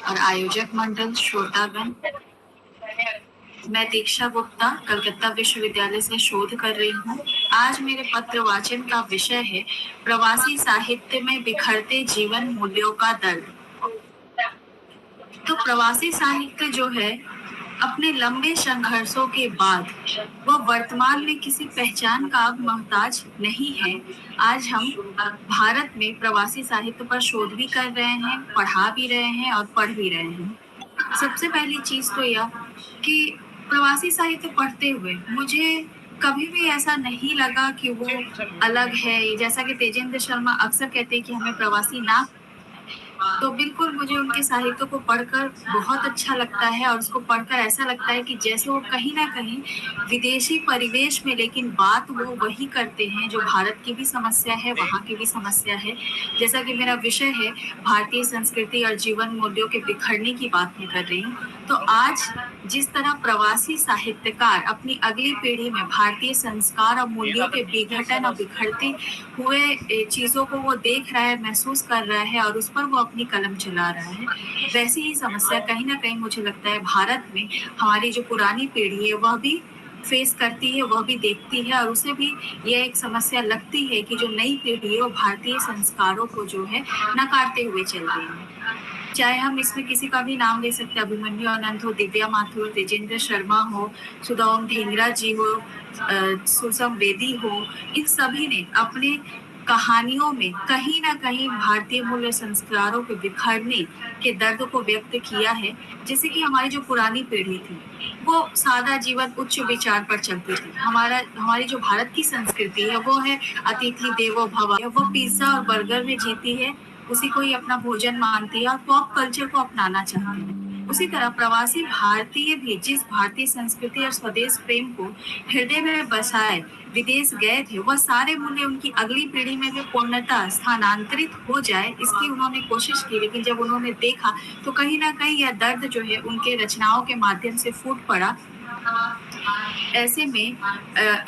और आयोजक मंडल, श्रोतागण, मैं दीक्षा गुप्ता कलकत्ता विश्वविद्यालय से शोध कर रही हूँ। आज मेरे पत्र वाचन का विषय है प्रवासी साहित्य में बिखरते जीवन मूल्यों का दर्द। तो प्रवासी साहित्य जो है अपने लंबे संघर्षों के बाद वह वर्तमान में किसी पहचान का अब मोहताज नहीं है। आज हम भारत में प्रवासी साहित्य पर शोध भी कर रहे हैं, पढ़ा भी रहे हैं और पढ़ भी रहे हैं। सबसे पहली चीज तो यह कि प्रवासी साहित्य पढ़ते हुए मुझे कभी भी ऐसा नहीं लगा कि वो अलग है। जैसा कि तेजेंद्र शर्मा अक्सर कहते हैं कि हमें प्रवासी ना, तो बिल्कुल मुझे उनके साहित्य को पढ़कर बहुत अच्छा लगता है और उसको पढ़कर ऐसा लगता है कि जैसे वो कहीं ना कहीं विदेशी परिवेश में, लेकिन बात वो वही करते हैं जो भारत की भी समस्या है, वहाँ की भी समस्या है। जैसा कि मेरा विषय है भारतीय संस्कृति और जीवन मूल्यों के बिखरने की बात मैं कर रही हूँ, तो आज जिस तरह प्रवासी साहित्यकार अपनी अगली पीढ़ी में भारतीय संस्कार और मूल्यों के विघटन और बिखरते हुए चीजों को वो देख रहा है, महसूस कर रहा है और उस पर वो अपनी कलम चला रहा है, वैसी ही समस्या कहीं ना कहीं मुझे लगता है भारत में हमारी जो पुरानी पीढ़ी है वह भी फेस करती है, वह भी देखती है और उसे भी यह एक समस्या लगती है कि जो नई पीढ़ी है वो भारतीय संस्कारों को जो है नकारते हुए चल रही है। चाहे हम इसमें किसी का भी नाम ले सकते हैं, अभिमन्यु अनंत हो, दिव्या माथुर, तेजेंद्र शर्मा हो, सुदाम ढींगरा जी हो, सुसम बेदी हो, इन सभी ने अपने कहानियों में कहीं ना कहीं भारतीय मूल्य संस्कारों के बिखरने के दर्द को व्यक्त किया है। जैसे कि हमारी जो पुरानी पीढ़ी थी वो सादा जीवन उच्च विचार पर चलती थी। हमारी जो भारत की संस्कृति है वो है अतिथि देवो भव, वो पिज्जा और बर्गर में जीती है, उसी को ही अपना भोजन मानती है और पॉप कल्चर को अपनाना चाहती है। उसी तरह प्रवासी भारतीय भी जिस भारतीय संस्कृति और स्वदेश प्रेम को हृदय में बसाए विदेश गए थे, वह सारे मूल्य उनकी अगली पीढ़ी में भी पूर्णतः स्थानांतरित हो जाए इसकी उन्होंने कोशिश की। लेकिन जब उन्होंने देखा तो कहीं ना कहीं यह दर्द जो है उनके रचनाओं के माध्यम से फूट पड़ा। ऐसे में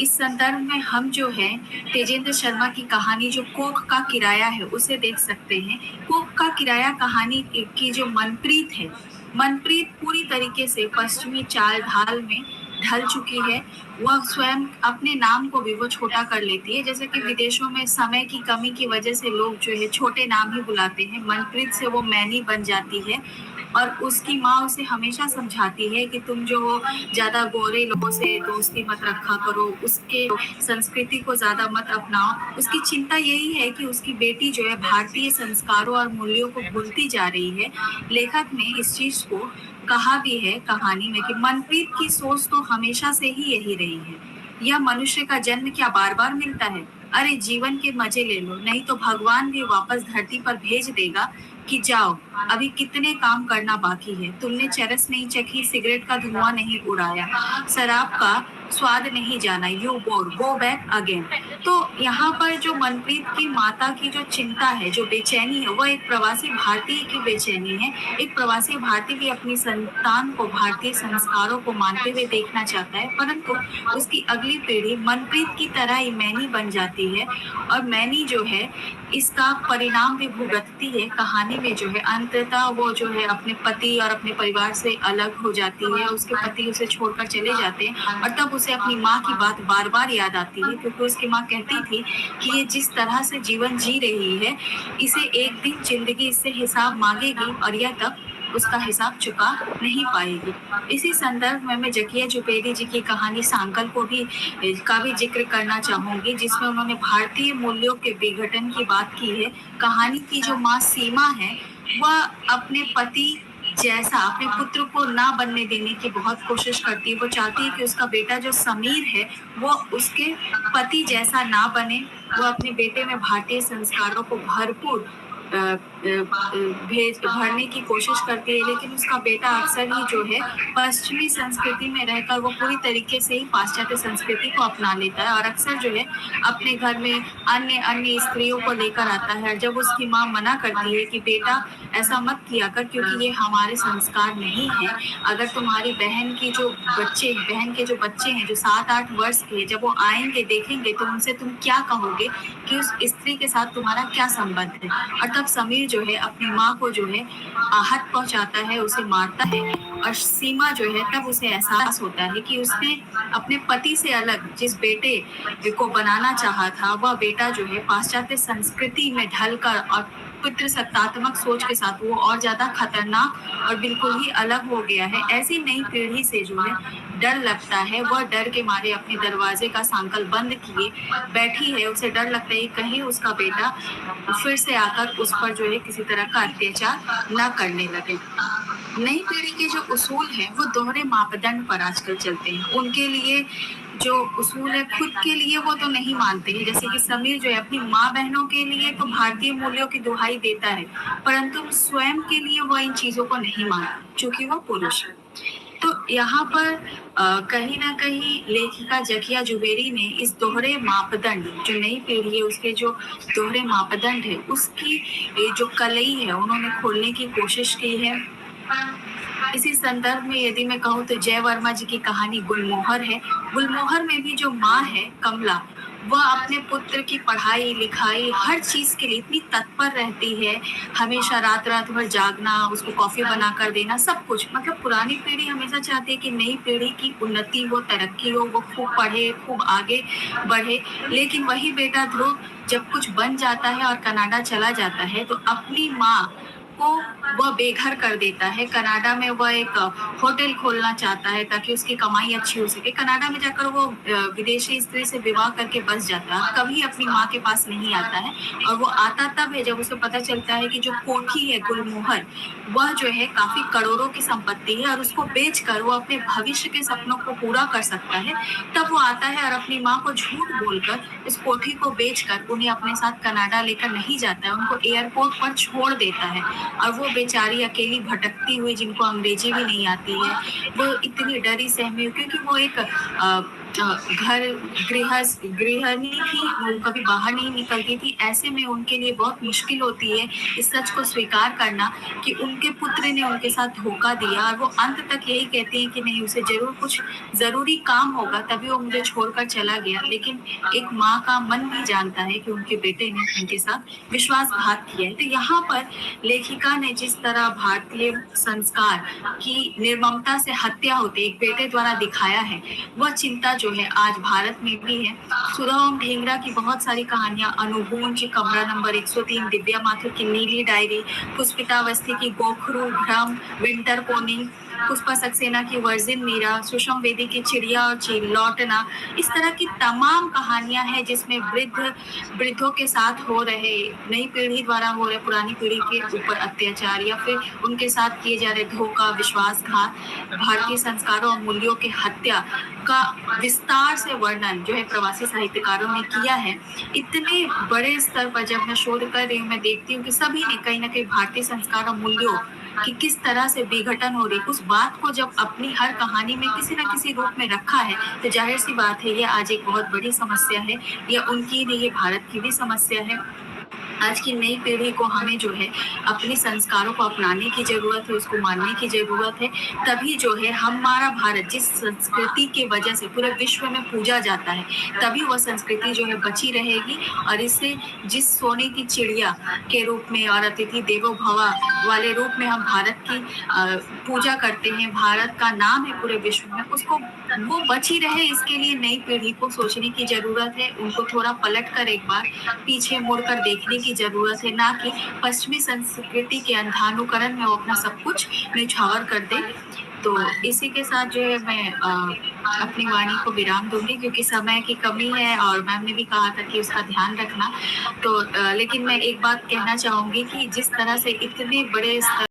इस संदर्भ में हम जो है तेजेंद्र शर्मा की कहानी जो कोक का किराया है उसे देख सकते हैं। कोक का किराया कहानी की जो मनप्रीत है, मनप्रीत पूरी तरीके से पश्चिमी चाल ढाल में ढल चुकी है। वह स्वयं अपने नाम को भी वो छोटा कर लेती है, जैसे कि विदेशों में समय की कमी की वजह से लोग जो है छोटे नाम ही बुलाते हैं। मनप्रीत से वो मैनी बन जाती है और उसकी माँ उसे हमेशा समझाती है कि तुम जो हो ज्यादा गोरे लोगों से दोस्ती मत रखा करो, उसके संस्कृति को ज्यादा मत अपनाओ। उसकी चिंता यही है कि उसकी बेटी जो है भारतीय संस्कारों और मूल्यों को भूलती जा रही है। लेखक ने इस चीज को कहा भी है कहानी में कि मनप्रीत की सोच तो हमेशा से ही यही रही है, यह मनुष्य का जन्म क्या बार बार मिलता है, अरे जीवन के मजे ले लो, नहीं तो भगवान भी वापस धरती पर भेज देगा कि जाओ अभी कितने काम करना बाकी है। तुमने चरस नहीं चखी, सिगरेट का धुआं नहीं उड़ाया, शराब का स्वाद नहीं जाना, you bore go back again. तो यहाँ पर जो मनप्रीत की माता की जो चिंता है, जो बेचैनी है, वह एक प्रवासी भारतीय की बेचैनी है। एक प्रवासी भारतीय भी अपनी संतान को भारतीय संस्कारों को मानते हुए देखना चाहता है, परंतु उसकी अगली पीढ़ी मनप्रीत की तरह ही मैनी बन जाती है और मैनी जो है इसका परिणाम भी भुगतती है। कहानी में जो है अंततः वो जो है अपने पति और अपने परिवार से अलग हो जाती है, उसके पति उसे छोड़कर चले जाते हैं और तब उसे अपनी माँ की बात बार बार याद आती है, क्योंकि उसकी माँ कहती थी कि ये जिस तरह से जीवन जी रही है इसे एक दिन जिंदगी इससे हिसाब मांगेगी और यह तब उसका हिसाब चुका नहीं पाएगी। इसी संदर्भ में मैं जकिया चुपेरी जी की कहानी सांकल को भी का भी जिक्र करना चाहूंगी, जिसमें उन्होंने भारतीय मूल्यों के विघटन की बात की है। कहानी की जो माँ सीमा है वह अपने पति जैसा अपने पुत्र को ना बनने देने की बहुत कोशिश करती है। वो चाहती है कि उसका बेटा जो समीर है वो उसके पति जैसा ना बने, वो अपने बेटे में भारतीय संस्कारों को भरपूर भरने की कोशिश करती है, लेकिन उसका बेटा अक्सर ही जो है पश्चिमी संस्कृति में रहकर वो पूरी तरीके से ही पाश्चात्य संस्कृति को अपना लेता है और अक्सर जो है अपने घर में अन्य अन्य स्त्रियों को लेकर आता है। जब उसकी माँ मना करती है कि बेटा ऐसा मत किया कर क्योंकि ये हमारे संस्कार नहीं है, अगर तुम्हारी बहन के जो बच्चे हैं जो 7-8 वर्ष के, जब वो आएंगे देखेंगे तो उनसे तुम क्या कहोगे कि उस स्त्री के साथ तुम्हारा क्या संबंध है। और तब समीर जो है अपनी माँ को जो है आहत पहुंचाता है, उसे मारता है। और सीमा जो है तब उसे एहसास होता है कि उसने अपने पति से अलग जिस बेटे को बनाना चाहा था, वह बेटा जो है पाश्चात्य संस्कृति में ढलकर और पितृसत्तात्मक सोच के साथ वो और ज्यादा खतरनाक और बिल्कुल ही अलग हो गया है। ऐसी नई पीढ़ी से जो है डर लगता है, वह डर के मारे अपने दरवाजे का सांकल बंद किए बैठी है। उसे डर लगता है कहीं उसका बेटा फिर से आकर उस पर जो है किसी तरह का अत्याचार न करने लगे। नई पीढ़ी के जो उसूल हैं वो दोहरे मापदंड पर आजकल चलते हैं। उनके लिए जो उसूल है खुद के लिए वो तो नहीं मानते हैं। जैसे कि समीर जो है अपनी माँ बहनों के लिए तो भारतीय मूल्यों की दुहाई देता है, परंतु स्वयं के लिए वो इन चीजों को नहीं मानता क्योंकि वो पुरुष है। तो यहाँ पर कहीं ना कहीं लेखिका जकिया जुबेरी ने इस दोहरे मापदंड, जो नई पीढ़ी है उसके जो दोहरे मापदंड है उसकी जो कलई है उन्होंने खोलने की कोशिश की है। इसी संदर्भ में यदि मैं कहूँ तो जय वर्मा जी की कहानी गुलमोहर है। गुलमोहर में भी जो माँ है कमला, वह अपने पुत्र की पढ़ाई लिखाई हर चीज के लिए इतनी तत्पर रहती है, हमेशा रात रात भर जागना, उसको कॉफी बना कर देना, सब कुछ। मतलब पुरानी पीढ़ी हमेशा चाहती है कि नई पीढ़ी की उन्नति हो, तरक्की हो, वो खूब पढ़े, खूब आगे बढ़े। लेकिन वही बेटा ध्रुव जब कुछ बन जाता है और कनाडा चला जाता है तो अपनी माँ को वह बेघर कर देता है। कनाडा में वह एक होटल खोलना चाहता है ताकि उसकी कमाई अच्छी हो सके। कनाडा में जाकर वो विदेशी स्त्री से विवाह करके बस जाता है, कभी अपनी माँ के पास नहीं आता है। और वो आता तब है जब उसे पता चलता है कि जो कोठी है गुलमोहर, वह जो है काफी करोड़ों की संपत्ति है और उसको बेचकर वो अपने भविष्य के सपनों को पूरा कर सकता है। तब वो आता है और अपनी माँ को झूठ बोलकर इस कोठी को बेचकर उन्हें अपने साथ कनाडा लेकर नहीं जाता है, उनको एयरपोर्ट पर छोड़ देता है। और वो बेचारी अकेली भटकती हुई, जिनको अंग्रेजी भी नहीं आती है, वो इतनी डरी सहमी हुई क्योंकि वो एक घर गृहिणी थी, वो कभी बाहर नहीं निकलती थी। ऐसे में उनके लिए बहुत मुश्किल होती है इस सच को स्वीकार करना कि उनके पुत्र ने उनके साथ धोखा दिया। और वो अंत तक यही कहती है कि नहीं, उसे जरूर कुछ जरूरी काम होगा तभी वो मुझे छोड़कर चला गया। लेकिन एक माँ का मन भी जानता है कि उनके बेटे ने उनके साथ विश्वासघात किया है। तो यहाँ पर लेखिका ने जिस तरह भारतीय संस्कार की निर्ममता से हत्या होते एक बेटे द्वारा दिखाया है, वह चिंता जो है आज भारत में भी है। सुधा ओम ढींगरा की बहुत सारी कहानियां, अनुभूंज, कमरा नंबर 103, दिव्या माथुर की नीली डायरी, पुष्पिता अवस्थी की गोखरू, भ्रम, विंटर पोनी, पुष्पा सक्सेना की वर्जिन मीरा, सुषम वेदी की चिड़िया और लौटना, इस तरह की तमाम कहानियां हैं जिसमें वृद्धों के साथ हो रहे, नई पीढ़ी द्वारा हो रहे पुरानी पीढ़ी के ऊपर अत्याचार या फिर उनके साथ किए जा रहे धोखा, विश्वासघात, भारतीय संस्कारों और मूल्यों के हत्या का विस्तार से वर्णन जो है प्रवासी साहित्यकारों ने किया है। इतने बड़े स्तर पर जब मैं शोध कर रही हूँ, मैं देखती हूँ कि सभी ने कहीं ना कहीं भारतीय संस्कार और मूल्यों कि किस तरह से विघटन हो रही, उस बात को जब अपनी हर कहानी में किसी न किसी रूप में रखा है, तो जाहिर सी बात है ये आज एक बहुत बड़ी समस्या है। ये उनकी नहीं, ये भारत की भी समस्या है। आज की नई पीढ़ी को हमें जो है अपने संस्कारों को अपनाने की जरूरत है, उसको मानने की जरूरत है। तभी जो है हमारा भारत जिस संस्कृति के वजह से पूरे विश्व में पूजा जाता है, तभी वह संस्कृति जो है बची रहेगी। और इससे जिस सोने की चिड़िया के रूप में और अतिथि देवो भवा वाले रूप में हम भारत की पूजा करते हैं, भारत का नाम है पूरे विश्व में, उसको वो बची रहे, इसके लिए नई पीढ़ी को सोचने की जरूरत है। उनको थोड़ा पलट कर एक बार पीछे मुड़कर देखने की जरूरत है, ना कि पश्चिमी संस्कृति के अंधानुकरण में वो अपना सब कुछ न्यौछावर कर दे। तो इसी के साथ जो है मैं अपनी वाणी को विराम दूंगी क्योंकि समय की कमी है और मैम ने भी कहा था कि उसका ध्यान रखना। तो लेकिन मैं एक बात कहना चाहूंगी कि जिस तरह से इतने बड़े स्तर